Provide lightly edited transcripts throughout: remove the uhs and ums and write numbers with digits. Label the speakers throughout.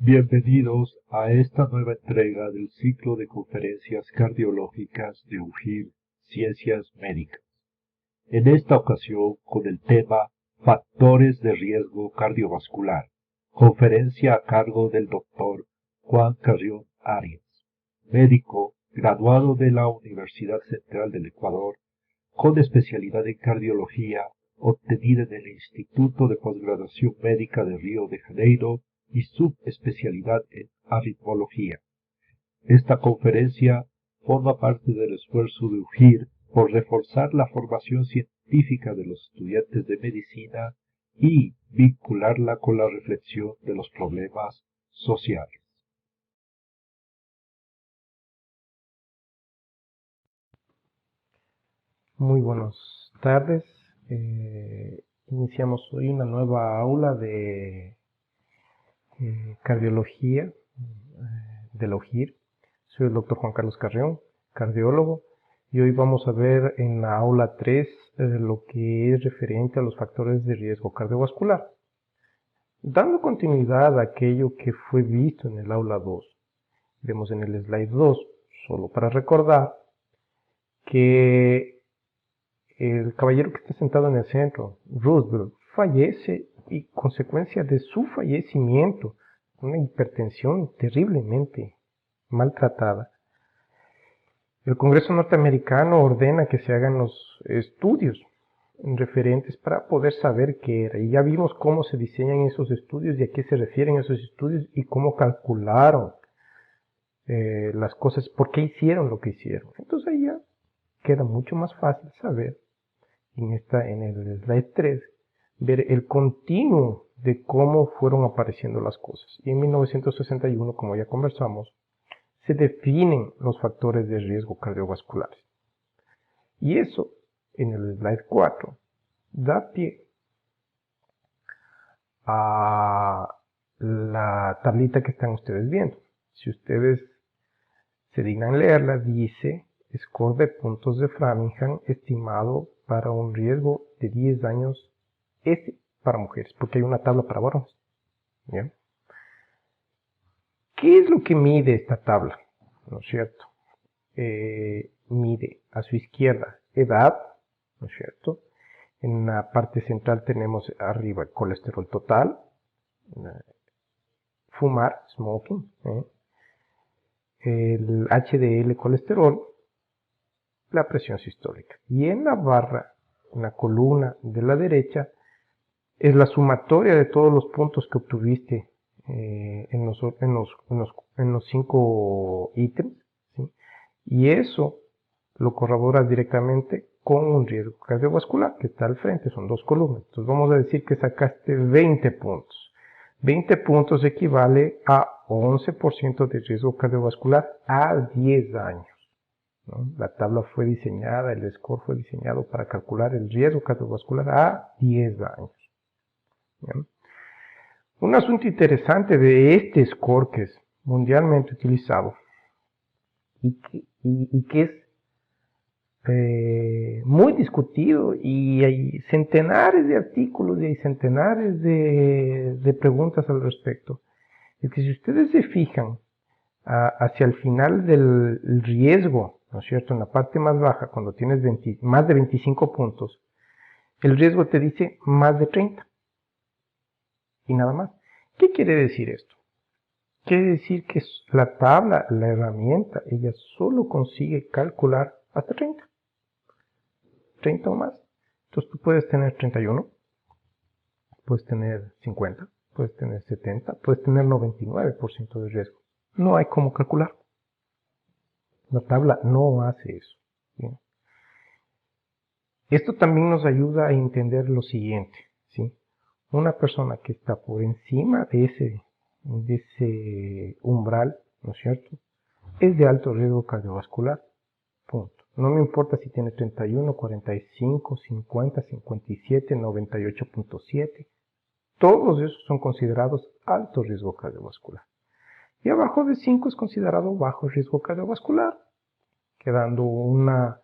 Speaker 1: Bienvenidos a esta nueva entrega del ciclo de conferencias cardiológicas de UGIR Ciencias Médicas. En esta ocasión con el tema Factores de riesgo cardiovascular. Conferencia a cargo del doctor Juan Carrión Arias, médico graduado de la Universidad Central del Ecuador, con especialidad en cardiología, obtenida en el Instituto de Posgraduación Médica de Río de Janeiro y subespecialidad en aritmología. Esta conferencia forma parte del esfuerzo de UGIR por reforzar la formación científica de los estudiantes de medicina y vincularla con la reflexión de los problemas sociales.
Speaker 2: Muy buenas tardes. Iniciamos hoy una nueva aula de cardiología de la UGIR. Soy el doctor Juan Carlos Carrión, cardiólogo, y hoy vamos a ver en la aula 3 lo que es referente a los factores de riesgo cardiovascular. Dando continuidad a aquello que fue visto en el aula 2, vemos en el slide 2, solo para recordar que el caballero que está sentado en el centro, Roosevelt, fallece y consecuencia de su fallecimiento, una hipertensión terriblemente maltratada. El Congreso norteamericano ordena que se hagan los estudios referentes para poder saber qué era. Y ya vimos cómo se diseñan esos estudios y a qué se refieren esos estudios y cómo calcularon las cosas, por qué hicieron lo que hicieron. Entonces ahí ya queda mucho más fácil saber en el slide 3, ver el continuo de cómo fueron apareciendo las cosas. Y en 1961, como ya conversamos, se definen los factores de riesgo cardiovasculares. Y eso, en el slide 4, da pie a la tablita que están ustedes viendo. Si ustedes se dignan leerla, dice score de puntos de Framingham estimado para un riesgo de 10 años S para mujeres, porque hay una tabla para varones. ¿Bien? ¿Qué es lo que mide esta tabla? ¿No es cierto? Mide a su izquierda edad, ¿no es cierto? En la parte central tenemos arriba el colesterol total, fumar, smoking, el HDL colesterol, la presión sistólica. Y en la barra, en la columna de la derecha, es la sumatoria de todos los puntos que obtuviste en los 5 ítems, ¿sí? Y eso lo corroboras directamente con un riesgo cardiovascular que está al frente, son 2 columnas. Entonces vamos a decir que sacaste 20 puntos. 20 puntos equivale a 11% de riesgo cardiovascular a 10 años. ¿No? La tabla fue diseñada, el score fue diseñado para calcular el riesgo cardiovascular a 10 años. ¿Bien? Un asunto interesante de este score que es mundialmente utilizado y que es muy discutido, y hay centenares de artículos y hay centenares de preguntas al respecto, es que si ustedes se fijan hacia el final del riesgo, ¿no es cierto?, en la parte más baja, cuando tienes más de 25 puntos, el riesgo te dice más de 30 y nada más. ¿Qué quiere decir esto? Quiere decir que la tabla, la herramienta, ella solo consigue calcular hasta 30 o más. Entonces tú puedes tener 31, puedes tener 50, puedes tener 70, puedes tener 99% de riesgo. No hay cómo calcular. La tabla no hace eso. ¿Bien? Esto también nos ayuda a entender lo siguiente, ¿sí? Una persona que está por encima de ese umbral, ¿no es cierto?, es de alto riesgo cardiovascular. Punto. No me importa si tiene 31, 45, 50, 57, 98.7. Todos esos son considerados alto riesgo cardiovascular. Y abajo de 5 es considerado bajo riesgo cardiovascular, quedando una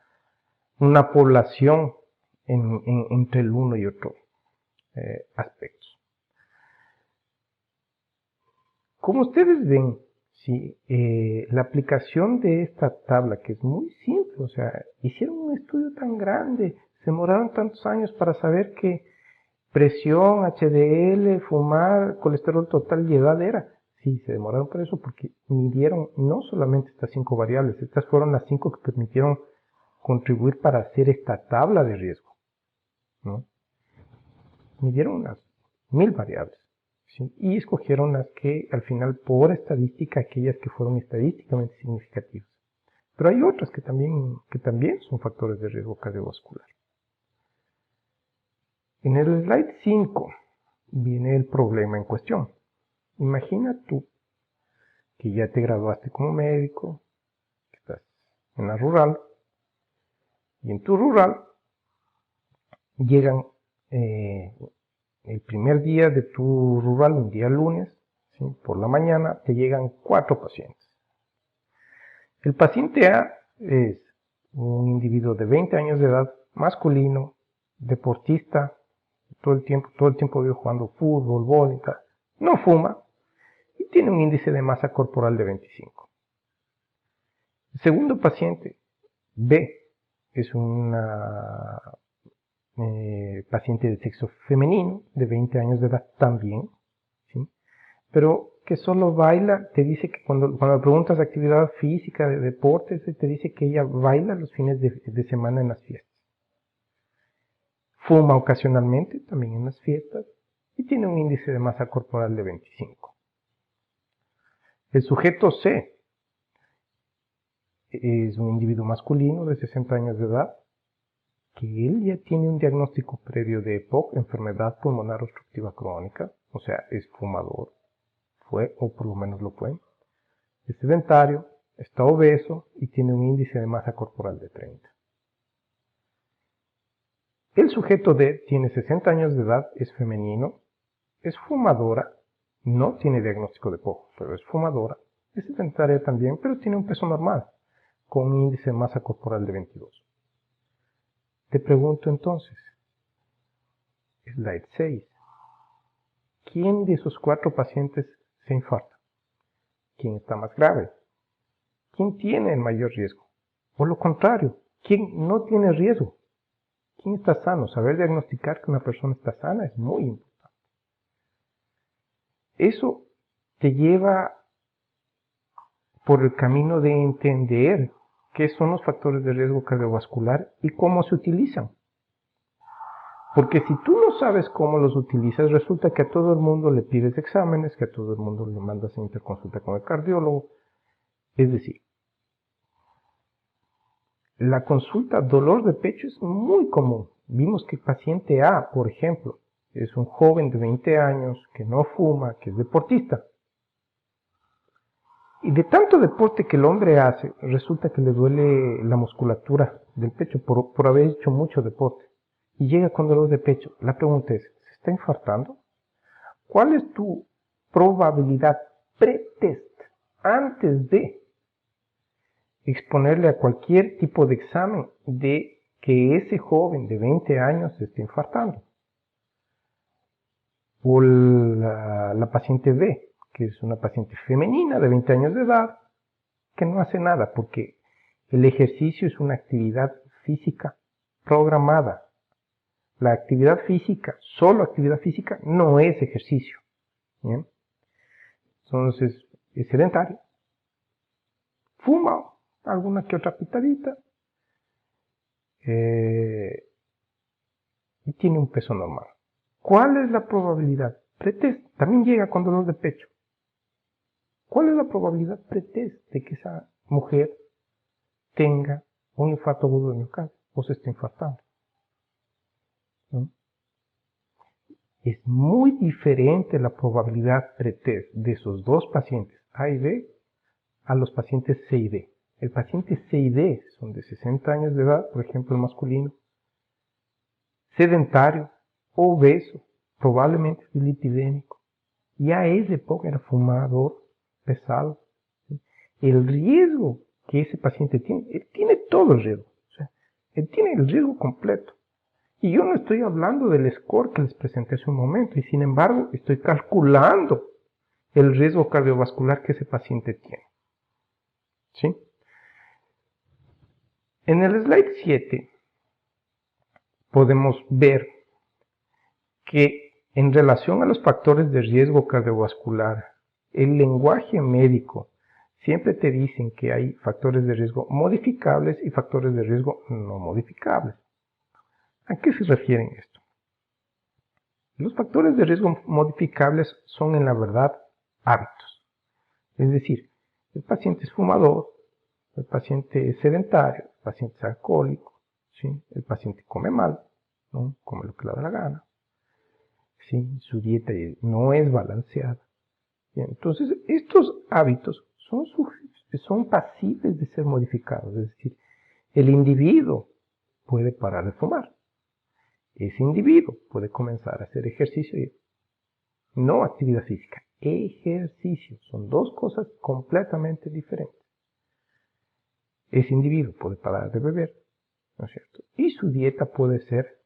Speaker 2: población entre el uno y otro aspectos. Como ustedes ven, sí, la aplicación de esta tabla, que es muy simple, o sea, hicieron un estudio tan grande, se demoraron tantos años para saber que presión, HDL, fumar, colesterol total y edad era. Sí, se demoraron por eso porque midieron no solamente estas 5 variables, estas fueron las 5 que permitieron contribuir para hacer esta tabla de riesgo, ¿no? Midieron unas 1000 variables, ¿sí? Y escogieron las que al final por estadística, aquellas que fueron estadísticamente significativas. Pero hay otras que también son factores de riesgo cardiovascular. En el slide 5 viene el problema en cuestión. Imagina tú que ya te graduaste como médico, que estás en la rural, y en tu rural llegan el primer día de tu rural, un día lunes, ¿sí? Por la mañana te llegan 4 pacientes. El paciente A es un individuo de 20 años de edad, masculino, deportista, todo el tiempo vive jugando fútbol, vóley, no fuma y tiene un índice de masa corporal de 25. El segundo paciente, B, es una paciente de sexo femenino, de 20 años de edad también, ¿sí? Pero que solo baila, te dice que cuando le preguntas de actividad física, de deportes, te dice que ella baila los fines de semana en las fiestas. Fuma ocasionalmente, también en las fiestas, y tiene un índice de masa corporal de 25. El sujeto C es un individuo masculino de 60 años de edad, que él ya tiene un diagnóstico previo de EPOC, enfermedad pulmonar obstructiva crónica, o sea, es fumador, fue, o por lo menos lo fue, es sedentario, está obeso y tiene un índice de masa corporal de 30. El sujeto D tiene 60 años de edad, es femenino, es fumadora, no tiene diagnóstico de EPOC, pero es fumadora, es sedentaria también, pero tiene un peso normal, con un índice de masa corporal de 22. Te pregunto entonces, slide 6, ¿quién de esos 4 pacientes se infarta? ¿Quién está más grave? ¿Quién tiene el mayor riesgo? O lo contrario, ¿quién no tiene riesgo? ¿Quién está sano? Saber diagnosticar que una persona está sana es muy importante. Eso te lleva por el camino de entender qué son los factores de riesgo cardiovascular y cómo se utilizan. Porque si tú no sabes cómo los utilizas, resulta que a todo el mundo le pides exámenes, que a todo el mundo le mandas a interconsulta con el cardiólogo. Es decir, la consulta dolor de pecho es muy común. Vimos que el paciente A, por ejemplo, es un joven de 20 años que no fuma, que es deportista. Y de tanto deporte que el hombre hace, resulta que le duele la musculatura del pecho por haber hecho mucho deporte. Y llega con dolor de pecho. La pregunta es, ¿se está infartando? ¿Cuál es tu probabilidad pre-test antes de exponerle a cualquier tipo de examen de que ese joven de 20 años se esté infartando? O la paciente B, que es una paciente femenina de 20 años de edad, que no hace nada porque el ejercicio es una actividad física programada. La actividad física, solo actividad física, no es ejercicio. ¿Bien? Entonces, es sedentario. Fuma alguna que otra pitadita. Y tiene un peso normal. ¿Cuál es la probabilidad pretest? También llega con dolor de pecho. ¿Cuál es la probabilidad pretest de que esa mujer tenga un infarto agudo de miocardio o se esté infartando? ¿No? Es muy diferente la probabilidad pretest de esos dos pacientes A y B a los pacientes C y D. El paciente C y D son de 60 años de edad, por ejemplo el masculino, sedentario, obeso, probablemente dislipidémico. Ya es de EPOC, era fumador, pesado. El riesgo que ese paciente tiene, él tiene todo el riesgo. O sea, él tiene el riesgo completo. Y yo no estoy hablando del score que les presenté hace un momento, y sin embargo estoy calculando el riesgo cardiovascular que ese paciente tiene. ¿Sí? En el slide 7 podemos ver que en relación a los factores de riesgo cardiovascular, el lenguaje médico siempre te dicen que hay factores de riesgo modificables y factores de riesgo no modificables. ¿A qué se refieren esto? Los factores de riesgo modificables son en la verdad hábitos. Es decir, el paciente es fumador, el paciente es sedentario, el paciente es alcohólico, ¿sí? El paciente come mal, ¿no? Come lo que le da la gana, ¿sí? Su dieta no es balanceada. Bien, entonces, estos hábitos son pasibles de ser modificados. Es decir, el individuo puede parar de fumar. Ese individuo puede comenzar a hacer ejercicio, no actividad física, ejercicio. Son dos cosas completamente diferentes. Ese individuo puede parar de beber, ¿no es cierto? Y su dieta puede ser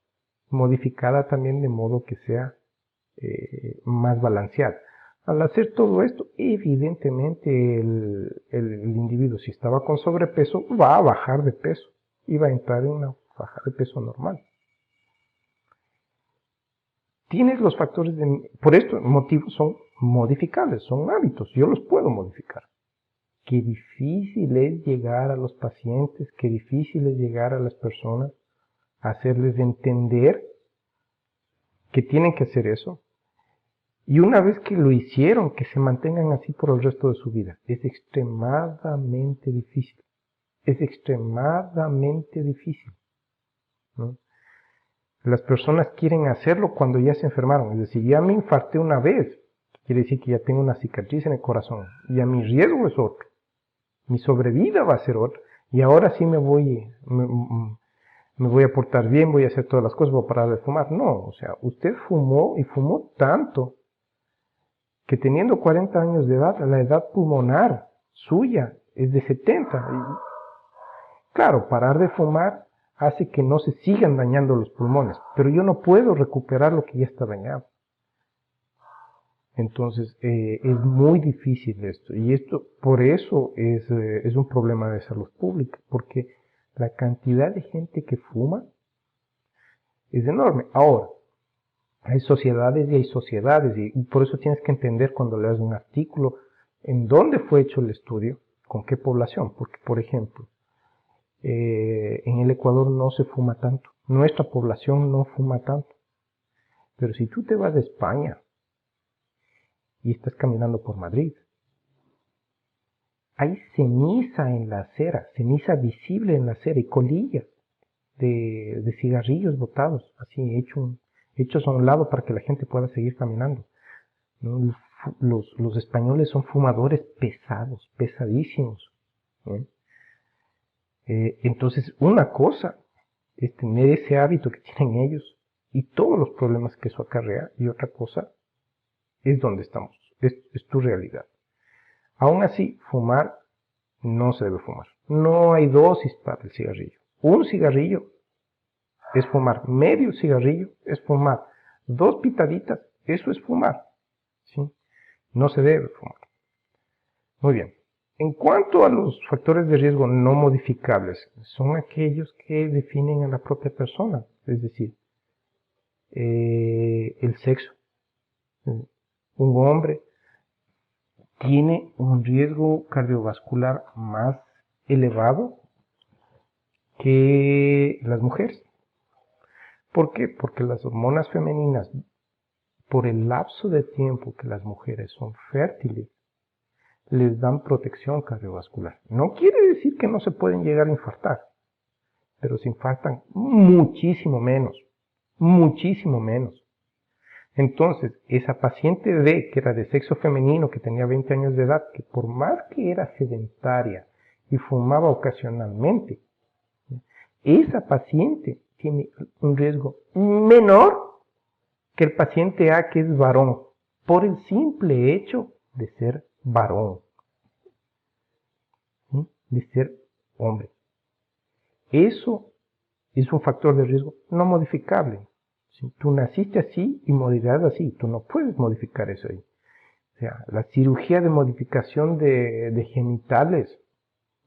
Speaker 2: modificada también de modo que sea más balanceada. Al hacer todo esto, evidentemente el individuo, si estaba con sobrepeso, va a bajar de peso y va a entrar en una baja de peso normal. Tienes los factores por estos motivos son modificables, son hábitos, yo los puedo modificar. Qué difícil es llegar a los pacientes, qué difícil es llegar a las personas, hacerles entender que tienen que hacer eso. Y una vez que lo hicieron, que se mantengan así por el resto de su vida. Es extremadamente difícil. Es extremadamente difícil, ¿no? Las personas quieren hacerlo cuando ya se enfermaron. Es decir, ya me infarté una vez. Quiere decir que ya tengo una cicatriz en el corazón. Ya mi riesgo es otro. Mi sobrevida va a ser otra. Y ahora sí me voy a portar bien, voy a hacer todas las cosas, voy a parar de fumar. No, o sea, usted fumó y fumó tanto que teniendo 40 años de edad, la edad pulmonar suya es de 70. Y, claro, parar de fumar hace que no se sigan dañando los pulmones, pero yo no puedo recuperar lo que ya está dañado. Entonces, es muy difícil esto, y esto por eso es un problema de salud pública, porque la cantidad de gente que fuma es enorme. Ahora, hay sociedades y hay sociedades, y por eso tienes que entender cuando leas un artículo en dónde fue hecho el estudio, con qué población, porque por ejemplo, en el Ecuador no se fuma tanto, nuestra población no fuma tanto, pero si tú te vas a España y estás caminando por Madrid, hay ceniza en la acera, ceniza visible en la acera y colillas de cigarrillos botados, así hechos a un lado para que la gente pueda seguir caminando, ¿no? Los españoles son fumadores pesados, pesadísimos, ¿no? Entonces, una cosa es tener ese hábito que tienen ellos y todos los problemas que eso acarrea, y otra cosa es donde estamos, es tu realidad. Aún así, fumar no se debe fumar. No hay dosis para el cigarrillo. Un cigarrillo es fumar, medio cigarrillo es fumar, 2 pitaditas, eso es fumar, ¿sí? No se debe fumar. Muy bien. En cuanto a los factores de riesgo no modificables, son aquellos que definen a la propia persona, es decir, el sexo. Un hombre tiene un riesgo cardiovascular más elevado que las mujeres. ¿Por qué? Porque las hormonas femeninas, por el lapso de tiempo que las mujeres son fértiles, les dan protección cardiovascular. No quiere decir que no se pueden llegar a infartar, pero se infartan muchísimo menos, muchísimo menos. Entonces, esa paciente D, que era de sexo femenino, que tenía 20 años de edad, que por más que era sedentaria y fumaba ocasionalmente, esa paciente tiene un riesgo menor que el paciente A, que es varón, por el simple hecho de ser varón, ¿sí? De ser hombre. Eso es un factor de riesgo no modificable. ¿Sí? Tú naciste así y morirás así, tú no puedes modificar eso ahí. O sea, la cirugía de modificación de genitales,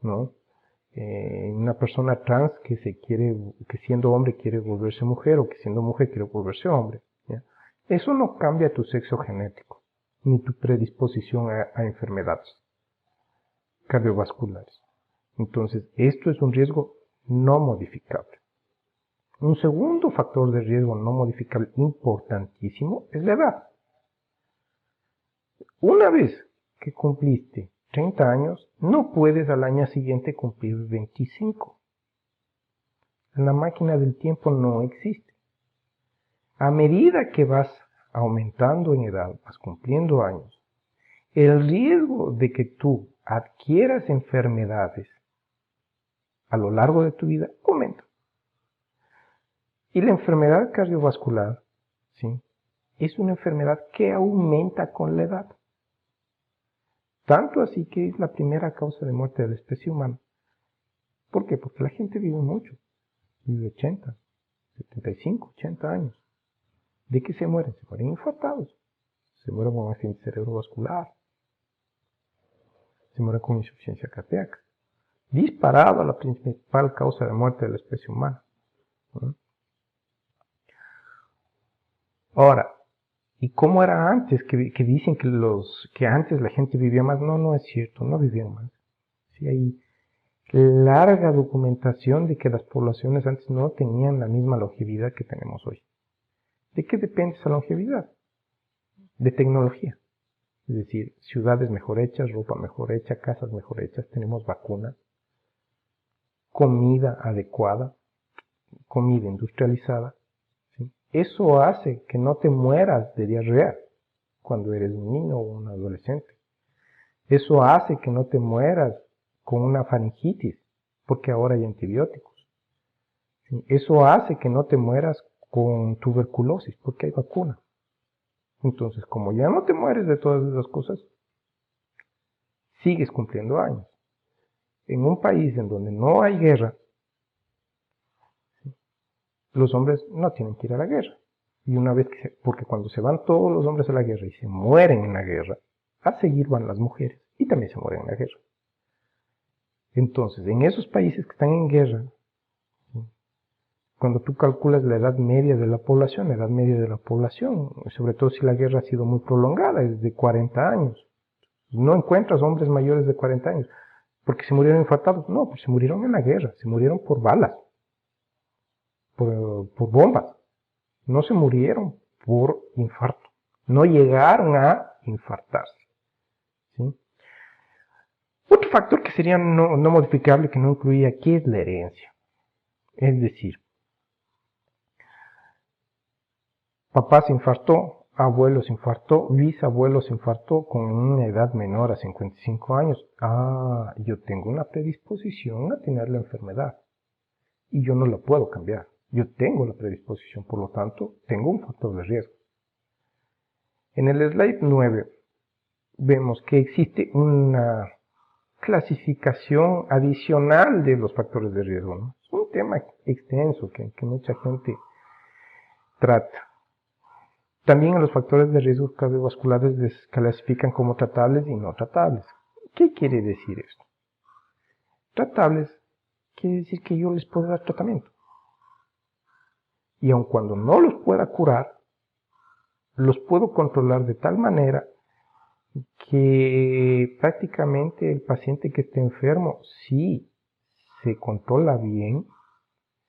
Speaker 2: ¿no? Una persona trans que siendo hombre quiere volverse mujer, o que siendo mujer quiere volverse hombre, ¿ya? Eso no cambia tu sexo genético, ni tu predisposición a enfermedades cardiovasculares. Entonces, esto es un riesgo no modificable. Un segundo factor de riesgo no modificable importantísimo es la edad. Una vez que cumpliste 30 años, no puedes al año siguiente cumplir 25. La máquina del tiempo no existe. A medida que vas aumentando en edad, vas cumpliendo años, el riesgo de que tú adquieras enfermedades a lo largo de tu vida aumenta. Y la enfermedad cardiovascular, ¿sí?, es una enfermedad que aumenta con la edad. Tanto así que es la primera causa de muerte de la especie humana. ¿Por qué? Porque la gente vive mucho. Vive 80, 75, 80 años. ¿De qué se mueren? Se mueren infartados. Se mueren con accidente cerebrovascular. Se mueren con insuficiencia cardíaca. Disparado a la principal causa de muerte de la especie humana. ¿No? Ahora, ¿y cómo era antes? Que dicen que antes la gente vivía más. No, no es cierto, no vivían más. Sí, hay larga documentación de que las poblaciones antes no tenían la misma longevidad que tenemos hoy. ¿De qué depende esa longevidad? De tecnología. Es decir, ciudades mejor hechas, ropa mejor hecha, casas mejor hechas, tenemos vacunas, comida adecuada, comida industrializada. ¿Sí? Eso hace que no te mueras de diarrea cuando eres un niño o un adolescente. Eso hace que no te mueras con una faringitis, porque ahora hay antibióticos. ¿Sí? Eso hace que no te mueras con tuberculosis, porque hay vacuna. Entonces, como ya no te mueres de todas esas cosas, sigues cumpliendo años. En un país en donde no hay guerra, ¿sí?, los hombres no tienen que ir a la guerra. Y una vez porque cuando se van todos los hombres a la guerra y se mueren en la guerra, a seguir van las mujeres y también se mueren en la guerra. Entonces, en esos países que están en guerra, ¿sí?, cuando tú calculas la edad media de la población, sobre todo si la guerra ha sido muy prolongada, es de 40 años. No encuentras hombres mayores de 40 años. ¿Porque se murieron infartados? No, pues se murieron en la guerra, se murieron por balas, por bombas. No se murieron por infarto. No llegaron a infartarse. ¿Sí? Otro factor que sería no modificable, que no incluía aquí, es la herencia. Es decir, papá se infartó, abuelo se infartó, bisabuelo se infartó con una edad menor a 55 años. Yo tengo una predisposición a tener la enfermedad y yo no la puedo cambiar. Yo tengo la predisposición, por lo tanto, tengo un factor de riesgo. En el slide 9 vemos que existe una clasificación adicional de los factores de riesgo, ¿no? Es un tema extenso que mucha gente trata. También a los factores de riesgo cardiovasculares les clasifican como tratables y no tratables. ¿Qué quiere decir esto? Tratables quiere decir que yo les puedo dar tratamiento. Y aun cuando no los pueda curar, los puedo controlar de tal manera que prácticamente el paciente que esté enfermo, si se controla bien,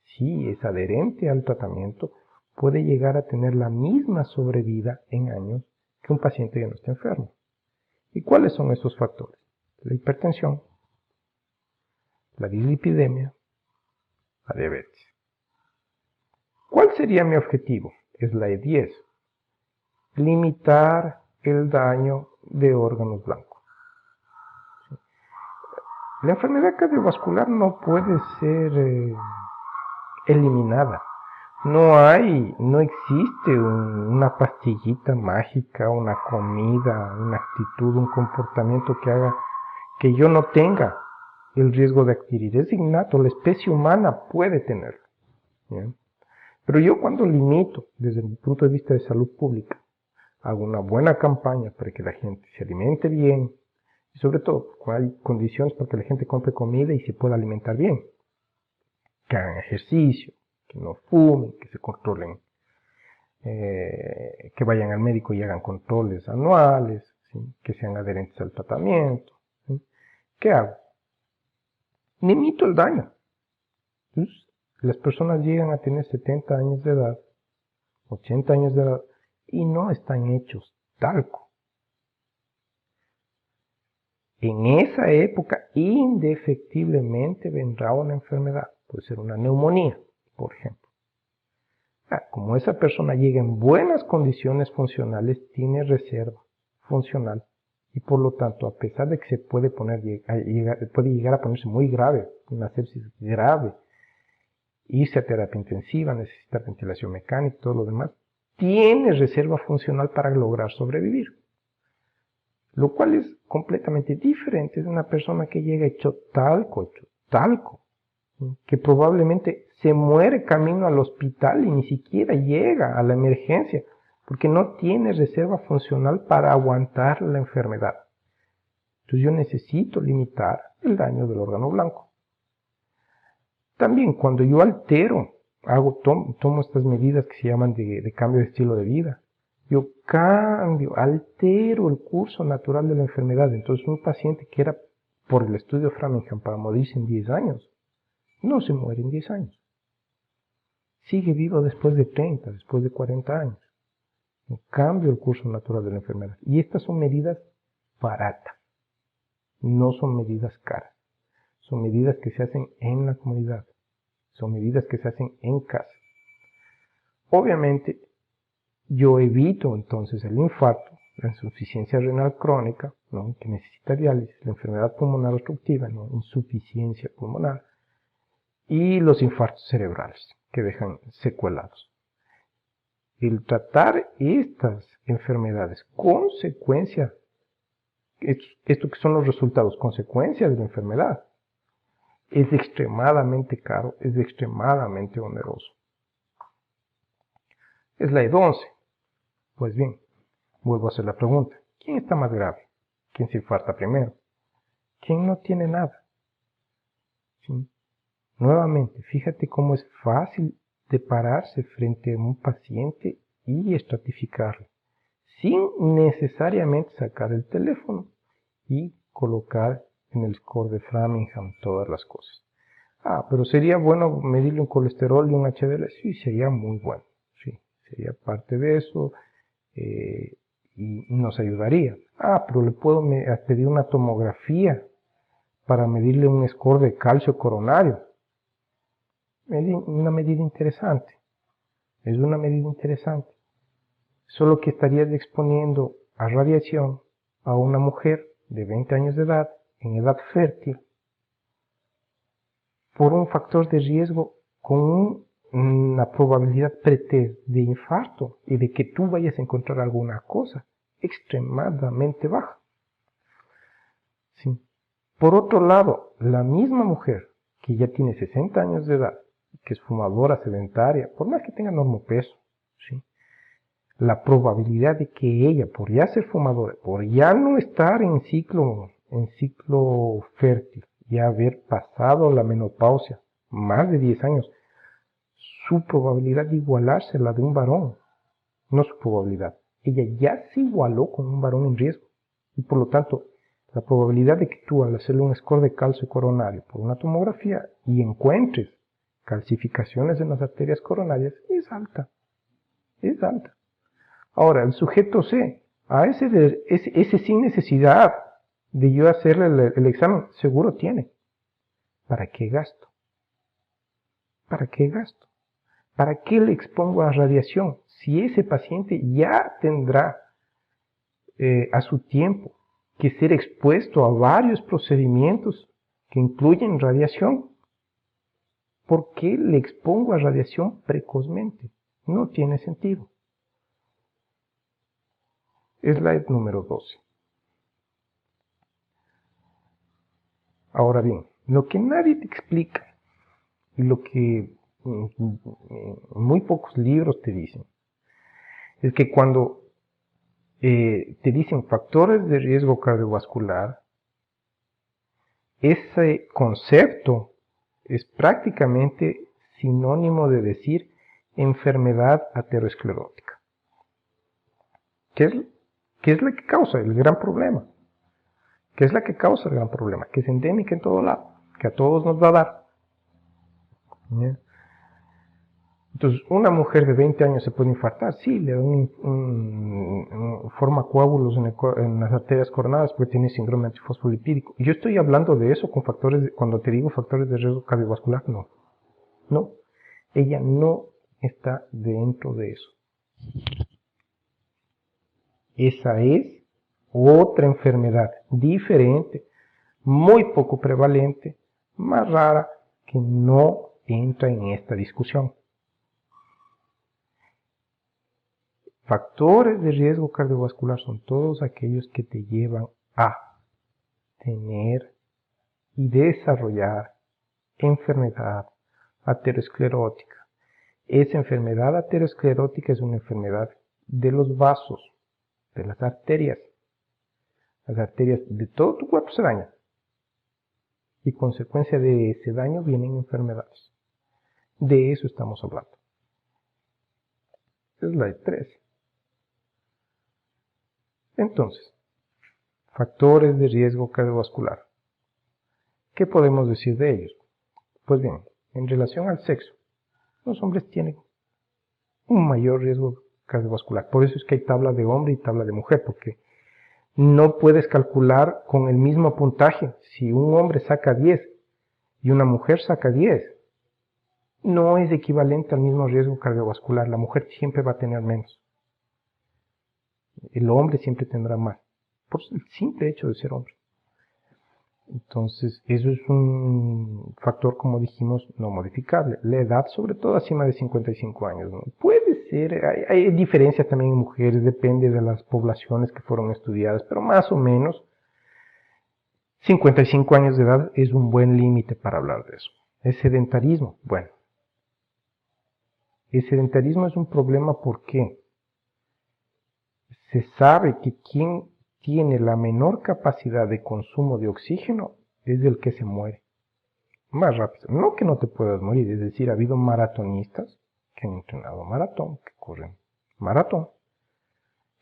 Speaker 2: si es adherente al tratamiento, puede llegar a tener la misma sobrevida en años que un paciente que no está enfermo. ¿Y cuáles son esos factores? La hipertensión, la dislipidemia, la diabetes. ¿Cuál sería mi objetivo? Es la E10. Limitar el daño de órganos blancos. La enfermedad cardiovascular no puede ser eliminada. No existe una pastillita mágica, una comida, una actitud, un comportamiento que haga que yo no tenga el riesgo de adquirir. Es innato, la especie humana puede tenerlo. ¿Bien? Pero yo cuando limito, desde mi punto de vista de salud pública, hago una buena campaña para que la gente se alimente bien, y sobre todo, hay condiciones para que la gente compre comida y se pueda alimentar bien, que hagan ejercicio, que no fumen, que se controlen, que vayan al médico y hagan controles anuales, ¿sí? Que sean adherentes al tratamiento. ¿Sí? ¿Qué hago? Limito el daño. Entonces, las personas llegan a tener 70 años de edad, 80 años de edad, y no están hechos talco. En esa época, indefectiblemente vendrá una enfermedad. Puede ser una neumonía, por ejemplo. Como esa persona llega en buenas condiciones funcionales, tiene reserva funcional. Y por lo tanto, a pesar de que se puede llegar a ponerse muy grave, una sepsis grave, irse a terapia intensiva, necesita ventilación mecánica y todo lo demás, tiene reserva funcional para lograr sobrevivir. Lo cual es completamente diferente de una persona que llega hecho talco, que probablemente se muere camino al hospital y ni siquiera llega a la emergencia, porque no tiene reserva funcional para aguantar la enfermedad. Entonces yo necesito limitar el daño del órgano blanco. También cuando yo altero, tomo estas medidas que se llaman de cambio de estilo de vida, yo altero el curso natural de la enfermedad. Entonces un paciente que era por el estudio Framingham para morirse en 10 años, no se muere en 10 años. Sigue vivo después de 30, después de 40 años. No cambio el curso natural de la enfermedad. Y estas son medidas baratas. No son medidas caras. Son medidas que se hacen en la comunidad. Son medidas que se hacen en casa. Obviamente, yo evito entonces el infarto, la insuficiencia renal crónica, ¿no? Que necesita diálisis, la enfermedad pulmonar obstructiva, ¿no? Insuficiencia pulmonar, y los infartos cerebrales que dejan secuelados. El tratar estas enfermedades, consecuencia, esto que son los resultados, consecuencias de la enfermedad, es extremadamente caro, es extremadamente oneroso. Slide 11. Pues bien, vuelvo a hacer la pregunta. ¿Quién está más grave? ¿Quién se infarta primero? ¿Quién no tiene nada? ¿Sí? Nuevamente, fíjate cómo es fácil de pararse frente a un paciente y estratificarlo, sin necesariamente sacar el teléfono y colocar en el score de Framingham todas las cosas. Pero sería bueno medirle un colesterol y un HDL. Sí, sería muy bueno. Sí, sería parte de eso y nos ayudaría. Pero le puedo pedir una tomografía para medirle un score de calcio coronario. Una medida interesante. Es una medida interesante. Solo que estarías exponiendo a radiación a una mujer de 20 años de edad, en edad fértil, por un factor de riesgo con una probabilidad pretest de infarto y de que tú vayas a encontrar alguna cosa extremadamente baja. ¿Sí? Por otro lado, la misma mujer que ya tiene 60 años de edad, que es fumadora sedentaria, por más que tenga normopeso, ¿sí? La probabilidad de que ella, por ya ser fumadora, por ya no estar en ciclo fértil, ya haber pasado la menopausia, más de 10 años, su probabilidad de igualarse a la de un varón, no su probabilidad, ella ya se igualó con un varón en riesgo, y por lo tanto, la probabilidad de que tú al hacerle un score de calcio coronario por una tomografía y encuentres calcificaciones en las arterias coronarias es alta, es alta. Ahora, el sujeto C, ese sin necesidad de yo hacerle el examen, seguro tiene. ¿Para qué gasto? ¿Para qué gasto? ¿Para qué le expongo a radiación? Si ese paciente ya tendrá a su tiempo que ser expuesto a varios procedimientos que incluyen radiación, ¿por qué le expongo a radiación precozmente? No tiene sentido. Slide número 12. Ahora bien, lo que nadie te explica y lo que muy pocos libros te dicen es que cuando te dicen factores de riesgo cardiovascular. Ese concepto es prácticamente sinónimo de decir enfermedad aterosclerótica. ¿Qué es la que causa el gran problema? ¿Qué es la que causa el gran problema? Que es endémica en todo lado, que a todos nos va a dar. ¿Ya? Entonces, una mujer de 20 años se puede infartar, sí, le da forma coágulos en las arterias coronadas porque tiene síndrome antifosfolipídico. Y yo estoy hablando de eso con factores, cuando te digo factores de riesgo cardiovascular, no, ella no está dentro de eso. Esa es otra enfermedad diferente, muy poco prevalente, más rara, que no entra en esta discusión. Factores de riesgo cardiovascular son todos aquellos que te llevan a tener y desarrollar enfermedad aterosclerótica. Esa enfermedad aterosclerótica es una enfermedad de los vasos, de las arterias. Las arterias de todo tu cuerpo se dañan. Y consecuencia de ese daño vienen enfermedades. De eso estamos hablando. Es la de 3. Entonces, factores de riesgo cardiovascular. ¿Qué podemos decir de ellos? Pues bien, en relación al sexo, los hombres tienen un mayor riesgo cardiovascular. Por eso es que hay tabla de hombre y tabla de mujer, porque no puedes calcular con el mismo puntaje. Si un hombre saca 10 y una mujer saca 10, no es equivalente al mismo riesgo cardiovascular. La mujer siempre va a tener menos. El hombre siempre tendrá más, por el simple hecho de ser hombre. Entonces, eso es un factor, como dijimos, no modificable. La edad, sobre todo acima de 55 años, ¿no? Puede ser, hay diferencias también en mujeres, depende de las poblaciones que fueron estudiadas, pero más o menos 55 años de edad es un buen límite para hablar de eso. ¿El sedentarismo? Bueno, el sedentarismo es un problema porque se sabe que quien tiene la menor capacidad de consumo de oxígeno es el que se muere más rápido. No que no te puedas morir, es decir, ha habido maratonistas que han entrenado maratón, que corren maratón,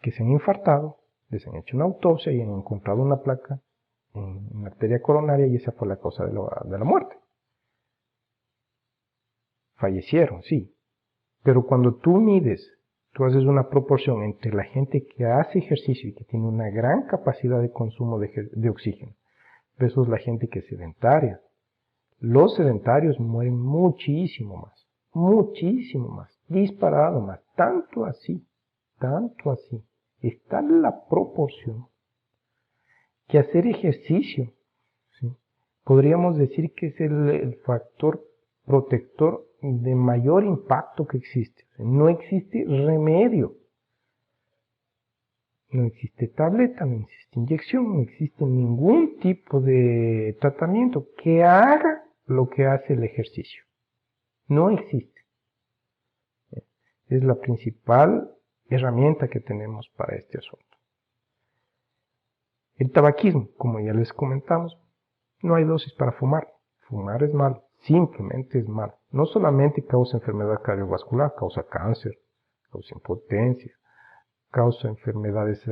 Speaker 2: que se han infartado, les han hecho una autopsia y han encontrado una placa en la arteria coronaria y esa fue la causa de la muerte. Fallecieron, sí, pero cuando tú haces una proporción entre la gente que hace ejercicio y que tiene una gran capacidad de consumo de oxígeno versus la gente que es sedentaria. Los sedentarios mueren muchísimo más, disparado más, tanto así, está la proporción que hacer ejercicio, ¿sí? Podríamos decir que es el factor protector de mayor impacto que existe. No existe remedio. No existe tableta, no existe inyección, no existe ningún tipo de tratamiento que haga lo que hace el ejercicio. No existe. Es la principal herramienta que tenemos para este asunto. El tabaquismo, como ya les comentamos, no hay dosis para fumar. Fumar es malo, simplemente es malo. No solamente causa enfermedad cardiovascular, causa cáncer, causa impotencia, causa enfermedades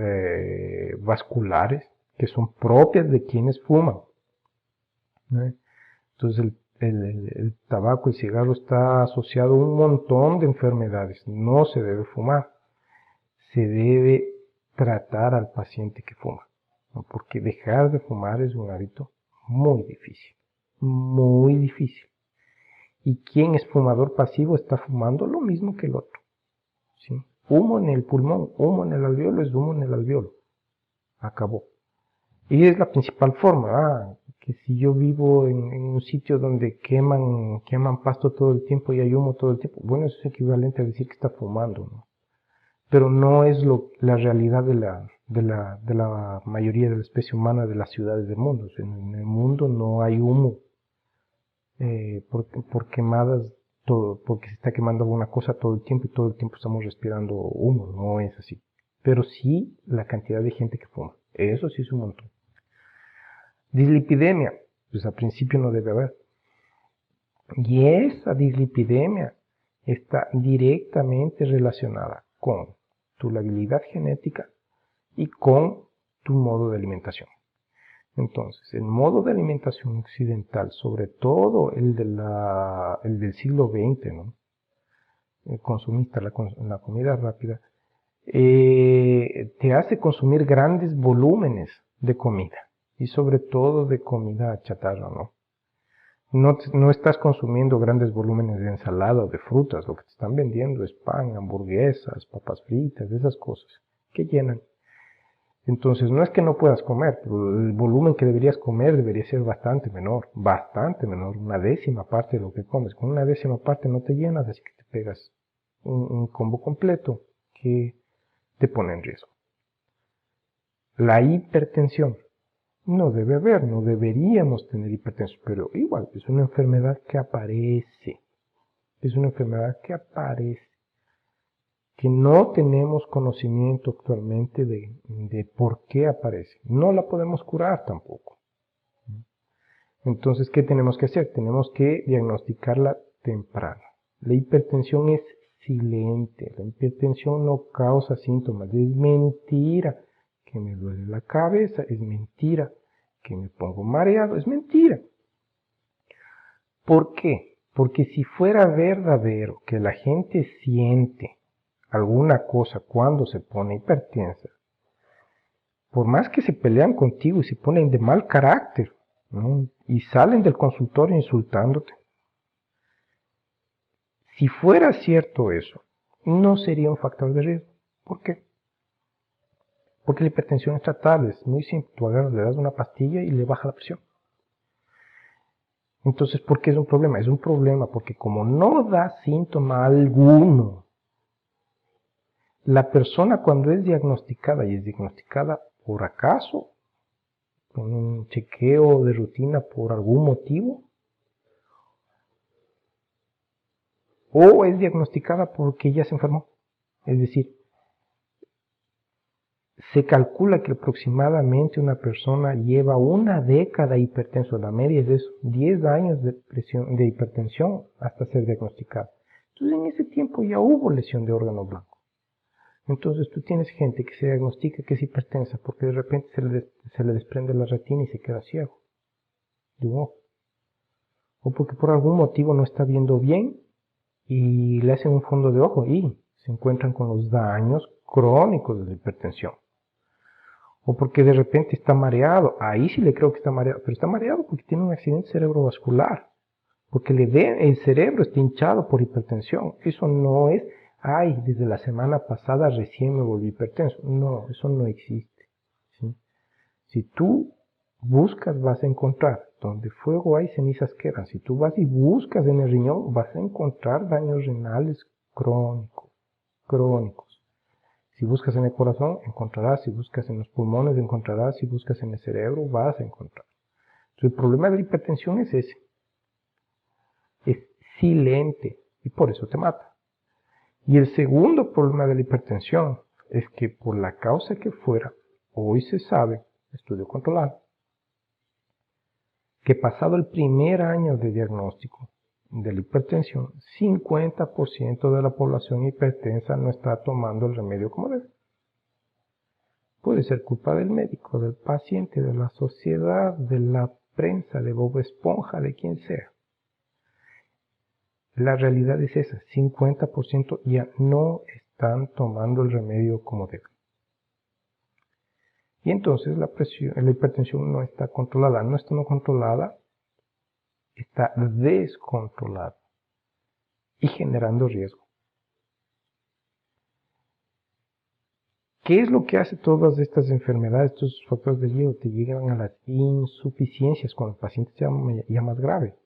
Speaker 2: vasculares que son propias de quienes fuman. Entonces el tabaco y el cigarro está asociado a un montón de enfermedades. No se debe fumar. Se debe tratar al paciente que fuma, ¿no? Porque dejar de fumar es un hábito muy difícil. Muy difícil. Y quien es fumador pasivo está fumando lo mismo que el otro. ¿Sí? Humo en el pulmón, humo en el alveolo es humo en el alveolo. Acabó. Y es la principal forma. Que si yo vivo en un sitio donde queman pasto todo el tiempo y hay humo todo el tiempo, bueno, eso es equivalente a decir que está fumando, ¿no? Pero no es la realidad de la mayoría de la especie humana de las ciudades del mundo. En el mundo no hay humo por quemadas, porque se está quemando alguna cosa todo el tiempo y todo el tiempo estamos respirando humo. No es así. pero sí la cantidad de gente que fuma. Eso sí es un montón. Dislipidemia, pues al principio no debe haber. Y esa dislipidemia está directamente relacionada con tu labilidad genética y con tu modo de alimentación. Entonces, el modo de alimentación occidental, sobre todo el del siglo XX, ¿no? El consumista, la comida rápida, te hace consumir grandes volúmenes de comida, y sobre todo de comida chatarra, ¿no? No estás consumiendo grandes volúmenes de ensalada o de frutas, lo que te están vendiendo es pan, hamburguesas, papas fritas, esas cosas que llenan. Entonces, no es que no puedas comer, pero el volumen que deberías comer debería ser bastante menor, una décima parte de lo que comes. Con una décima parte no te llenas, así que te pegas un combo completo que te pone en riesgo. La hipertensión. No debe haber, no deberíamos tener hipertensión, pero igual, es una enfermedad que aparece. Es una enfermedad que aparece. Que no tenemos conocimiento actualmente de por qué aparece. No la podemos curar tampoco. Entonces, ¿qué tenemos que hacer? Tenemos que diagnosticarla temprano. La hipertensión es silente. La hipertensión no causa síntomas. Es mentira que me duele la cabeza. Es mentira que me pongo mareado. Es mentira. ¿Por qué? Porque si fuera verdadero que la gente siente alguna cosa cuando se pone hipertensa, por más que se pelean contigo y se ponen de mal carácter, ¿no? Y salen del consultorio insultándote, si fuera cierto eso, no sería un factor de riesgo. ¿Por qué? Porque la hipertensión es tratable, es muy simple. Tú agarras, le das una pastilla y le baja la presión. Entonces, ¿por qué es un problema? Es un problema porque como no da síntoma alguno, la persona cuando es diagnosticada, y es diagnosticada por acaso, con un chequeo de rutina por algún motivo, o es diagnosticada porque ya se enfermó. Es decir, se calcula que aproximadamente una persona lleva una década hipertenso, la media es de eso, 10 años de hipertensión hasta ser diagnosticada. Entonces en ese tiempo ya hubo lesión de órgano blanco. Entonces tú tienes gente que se diagnostica que es hipertensa porque de repente se le desprende la retina y se queda ciego de un ojo. O porque por algún motivo no está viendo bien y le hacen un fondo de ojo y se encuentran con los daños crónicos de la hipertensión. O porque de repente está mareado, ahí sí le creo que está mareado, pero está mareado porque tiene un accidente cerebrovascular, porque el cerebro está hinchado por hipertensión. Eso no es, ay, desde la semana pasada recién me volví hipertenso. No, eso no existe, ¿sí? Si tú buscas, vas a encontrar. Donde fuego hay, cenizas quedan. Si tú vas y buscas en el riñón, vas a encontrar daños renales crónicos. Si buscas en el corazón, encontrarás. Si buscas en los pulmones, encontrarás. Si buscas en el cerebro, vas a encontrar. Entonces, el problema de la hipertensión es ese. Es silente y por eso te mata. Y el segundo problema de la hipertensión es que por la causa que fuera, hoy se sabe, estudio controlado, que pasado el primer año de diagnóstico de la hipertensión, 50% de la población hipertensa no está tomando el remedio como debe. Puede ser culpa del médico, del paciente, de la sociedad, de la prensa, de Bob Esponja, de quien sea. La realidad es esa, 50% ya no están tomando el remedio como debe. Y entonces la hipertensión no está controlada. No está no controlada, está descontrolada y generando riesgo. ¿Qué es lo que hace todas estas enfermedades, estos factores de riesgo? Te llegan a las insuficiencias cuando el paciente ya más grave.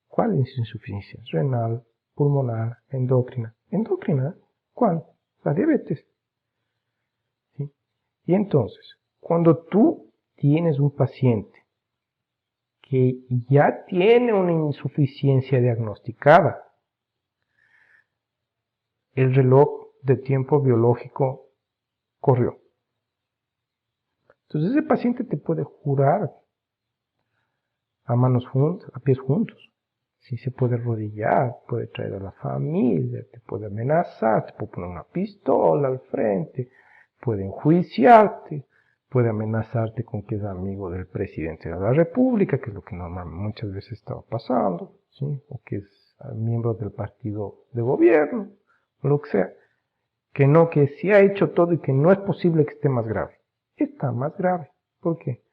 Speaker 2: ¿Cuál es insuficiencia? Renal, pulmonar, endocrina. ¿Endocrina? ¿Cuál? La diabetes. ¿Sí? Y entonces, cuando tú tienes un paciente que ya tiene una insuficiencia diagnosticada, el reloj de tiempo biológico corrió. Entonces ese paciente te puede jurar a manos juntas, a pies juntos. Si se puede arrodillar, puede traer a la familia, te puede amenazar, te puede poner una pistola al frente, puede enjuiciarte, puede amenazarte con que es amigo del presidente de la República, que es lo que normalmente muchas veces estaba pasando, ¿sí? O que es miembro del partido de gobierno, o lo que sea. Que no, que sí ha hecho todo y que no es posible que esté más grave. Está más grave. ¿Por qué?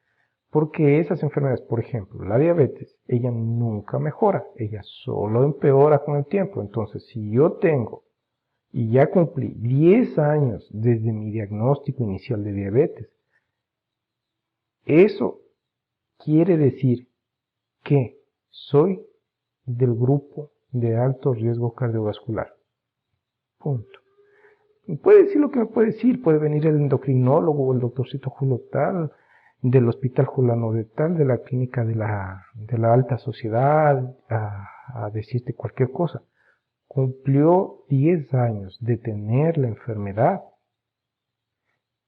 Speaker 2: Porque esas enfermedades, por ejemplo, la diabetes, ella nunca mejora, ella solo empeora con el tiempo. Entonces, si yo tengo y ya cumplí 10 años desde mi diagnóstico inicial de diabetes, eso quiere decir que soy del grupo de alto riesgo cardiovascular. Punto. Puede decir lo que me puede decir, puede venir el endocrinólogo o el doctorcito Julio tal, del hospital Julano de tal, de la clínica de la alta sociedad, a decirte cualquier cosa. Cumplió 10 años de tener la enfermedad,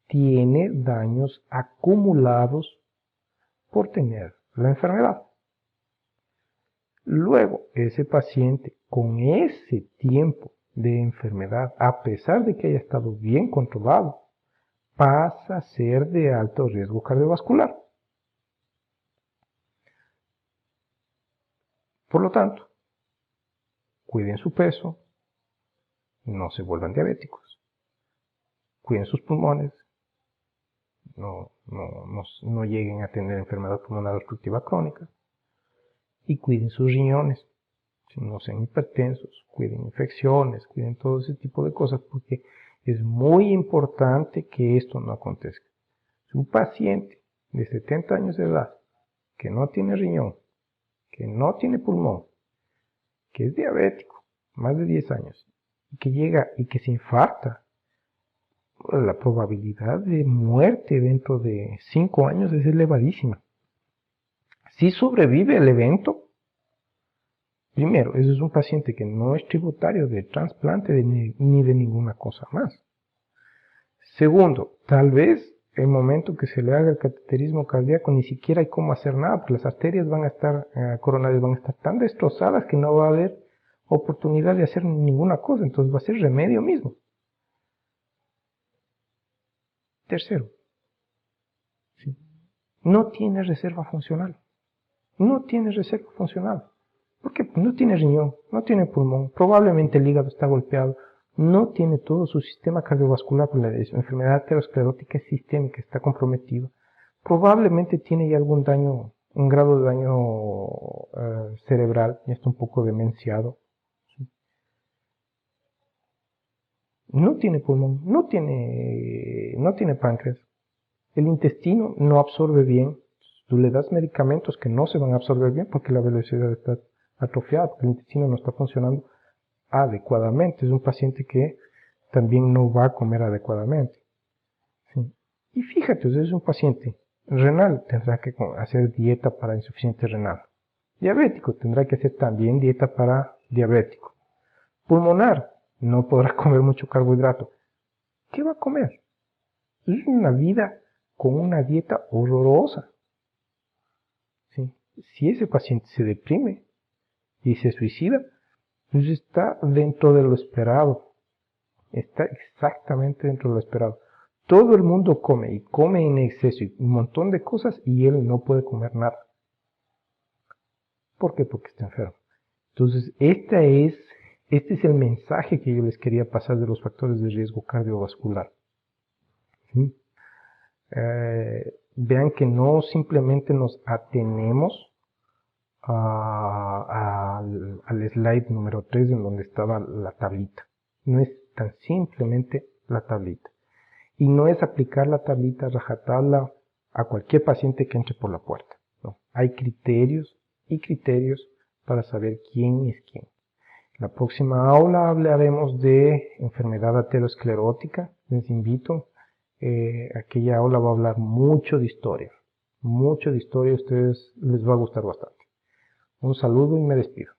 Speaker 2: tiene daños acumulados por tener la enfermedad. Luego, ese paciente con ese tiempo de enfermedad, a pesar de que haya estado bien controlado, pasa a ser de alto riesgo cardiovascular. Por lo tanto, cuiden su peso, no se vuelvan diabéticos, cuiden sus pulmones, no lleguen a tener enfermedad pulmonar obstructiva crónica, y cuiden sus riñones, no sean hipertensos, cuiden infecciones, cuiden todo ese tipo de cosas, porque es muy importante que esto no acontezca. Si un paciente de 70 años de edad, que no tiene riñón, que no tiene pulmón, que es diabético, más de 10 años, y que llega y que se infarta, la probabilidad de muerte dentro de 5 años es elevadísima. Si sobrevive el evento, primero, ese es un paciente que no es tributario de trasplante ni de ninguna cosa más. Segundo, tal vez el momento que se le haga el cateterismo cardíaco ni siquiera hay cómo hacer nada, porque las arterias van a estar, coronarias van a estar tan destrozadas que no va a haber oportunidad de hacer ninguna cosa, entonces va a ser remedio mismo. Tercero, ¿sí? No tiene reserva funcional. No tiene reserva funcional. ¿Por qué? Pues no tiene riñón, no tiene pulmón, probablemente el hígado está golpeado, no tiene todo su sistema cardiovascular, por la enfermedad aterosclerótica es sistémica, está comprometido. Probablemente tiene ya algún daño, un grado de daño cerebral, ya está un poco demenciado. ¿Sí? No tiene pulmón, no tiene páncreas. El intestino no absorbe bien. Tú le das medicamentos que no se van a absorber bien porque la velocidad está atrofiada, porque el intestino no está funcionando adecuadamente. Es un paciente que también no va a comer adecuadamente. ¿Sí? Y fíjate, es un paciente renal, tendrá que hacer dieta para insuficiente renal. Diabético, tendrá que hacer también dieta para diabético. Pulmonar, no podrá comer mucho carbohidrato. ¿Qué va a comer? Es una vida con una dieta horrorosa. ¿Sí? Si ese paciente se deprime y se suicida, pues está dentro de lo esperado. Está exactamente dentro de lo esperado. Todo el mundo come y come en exceso y un montón de cosas y él no puede comer nada. ¿Por qué? Porque está enfermo. Entonces, este es el mensaje que yo les quería pasar de los factores de riesgo cardiovascular. ¿Sí? Vean que no simplemente nos atenemos al slide número 3 en donde estaba la tablita. No es tan simplemente la tablita. Y no es aplicar la tablita rajatabla a cualquier paciente que entre por la puerta. No. Hay criterios y criterios para saber quién es quién. En la próxima aula hablaremos de enfermedad aterosclerótica. Les invito. Aquella aula va a hablar mucho de historia. Mucho de historia. A ustedes les va a gustar bastante. Un saludo y me despido.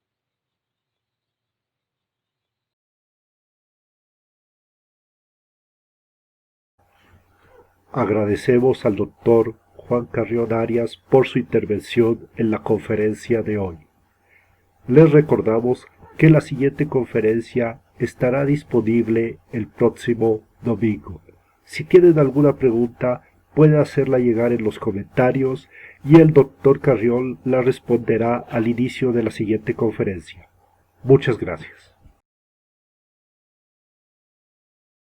Speaker 1: Agradecemos al doctor Juan Carrión Arias por su intervención en la conferencia de hoy. Les recordamos que la siguiente conferencia estará disponible el próximo domingo. Si tienen alguna pregunta, pueden hacerla llegar en los comentarios y el doctor Carrión la responderá al inicio de la siguiente conferencia. Muchas gracias.